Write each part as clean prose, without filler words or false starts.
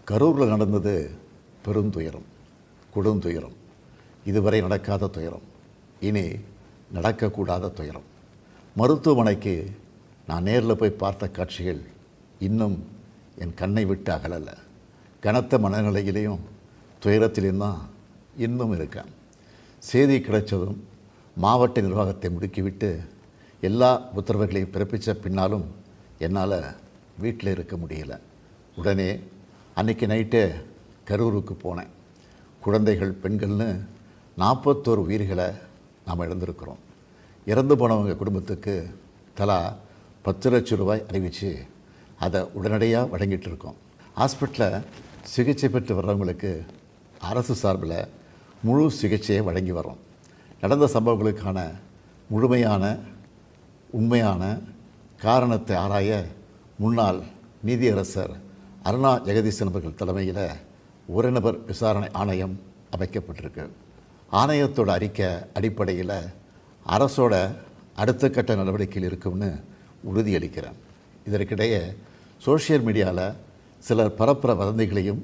கரூரில் நடந்தது பெருந்துயரம், கொடுந்துயரம். இதுவரை நடக்காத துயரம், இனி நடக்கக்கூடாத துயரம். மருத்துவமனைக்கு நான் நேரில் போய் பார்த்த காட்சிகள் இன்னும் என் கண்ணை விட்டு அகலலை. கனத்த மனநிலையிலையும் துயரத்திலையும் தான் இன்னும் இருக்கேன். செய்தி கிடைச்சதும் மாவட்ட நிர்வாகத்தை முடுக்கிவிட்டு எல்லா உத்தரவுகளையும் பிறப்பித்த பின்னாலும் என்னால் வீட்டில் இருக்க முடியல. உடனே அன்றைக்கி நைட்டே கரூருக்கு போனேன். குழந்தைகள், பெண்கள்னு 41 உயிர்களை நாம் இழந்திருக்கிறோம். இறந்து போனவங்க குடும்பத்துக்கு தலா 10 லட்சம் ரூபாய் அறிவித்து அதை உடனடியாக வழங்கிட்டு இருக்கோம். ஹாஸ்பிட்டலில் சிகிச்சை பெற்று வர்றவங்களுக்கு அரசு சார்பில் முழு சிகிச்சையை வழங்கி வரோம். நடந்த சம்பவங்களுக்கான முழுமையான உண்மையான காரணத்தை ஆராய முன்னாள் நீதியரசர் அருணா ஜெகதீசன் அவர்கள் தலைமையில் ஒரு நபர் விசாரணை ஆணையம் அமைக்கப்பட்டிருக்கு. ஆணையத்தோட அறிக்கை அடிப்படையில் அரசோட அடுத்த கட்ட நடவடிக்கையில் இருக்கும்னு உறுதியளிக்கிறேன். இதற்கிடையே சோஷியல் மீடியாவில் சிலர் பரப்புற வதந்திகளையும்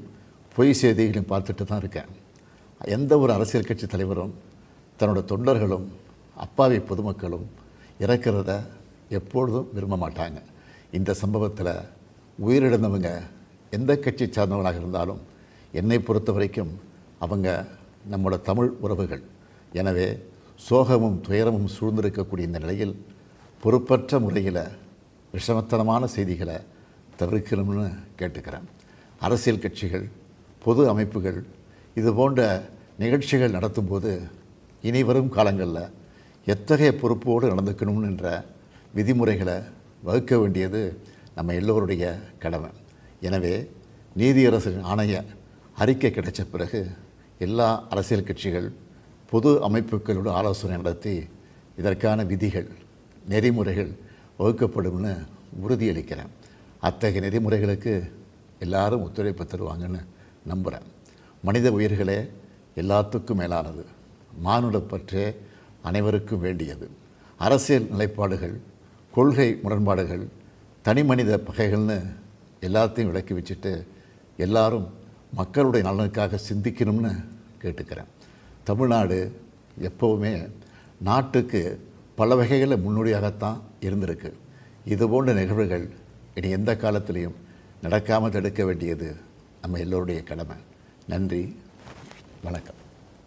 பொய் செய்திகளையும் பார்த்துட்டு தான் இருக்கேன். எந்த ஒரு அரசியல் கட்சி தலைவரும் தன்னோட தொண்டர்களும் அப்பாவி பொதுமக்களும் இறக்கிறத எப்பொழுதும் விரும்ப மாட்டாங்க. இந்த சம்பவத்தில் உயிரிழந்தவங்க எந்த கட்சி சார்ந்தவங்களாக இருந்தாலும் என்னை பொறுத்த வரைக்கும் அவங்க நம்மளோட தமிழ் உறவுகள். எனவே சோகமும் துயரமும் சூழ்ந்திருக்கக்கூடிய இந்த நிலையில் பொறுப்பற்ற முறையில் விஷமத்தனமான செய்திகளை தவிர்க்கணும்னு கேட்டுக்கிறேன். அரசியல் கட்சிகள், பொது அமைப்புகள் இது போன்ற நிகழ்ச்சிகள் நடத்தும்போது இனி வரும் காலங்களில் எத்தகைய பொறுப்போடு நடந்துக்கணும்ன்ற விதிமுறைகளை வகுக்க வேண்டியது நம்ம எல்லோருடைய கடமை. எனவே நீதியரசரின் ஆணைய அறிக்கை கிடைச்ச பிறகு எல்லா அரசியல் கட்சிகள், பொது அமைப்புகளோடு ஆலோசனை நடத்தி இதற்கான விதிகள், நெறிமுறைகள் வகுக்கப்படும்னு உறுதியளிக்கிறேன். அத்தகைய நெறிமுறைகளுக்கு எல்லாரும் ஒத்துழைப்பு தருவாங்கன்னு நம்புகிறேன். மனித உயிர்களே எல்லாத்துக்கும் மேலானது. மானுடப்பற்றே அனைவருக்கும் வேண்டியது. அரசியல் நிலைப்பாடுகள், கொள்கை முரண்பாடுகள், தனி மனித பகைகள்னு எல்லாத்தையும் விலக்கி வச்சுட்டு எல்லாரும் மக்களுடைய நலனுக்காக சிந்திக்கணும்னு கேட்டுக்கிறேன். தமிழ்நாடு எப்போவுமே நாட்டுக்கு பல வகைகளில் முன்னோடியாகத்தான் இருந்திருக்கு. இதுபோன்ற நிகழ்வுகள் இனி எந்த காலத்திலையும் நடக்காமல் தடுக்க வேண்டியது நம்ம எல்லோருடைய கடமை. நன்றி, வணக்கம்.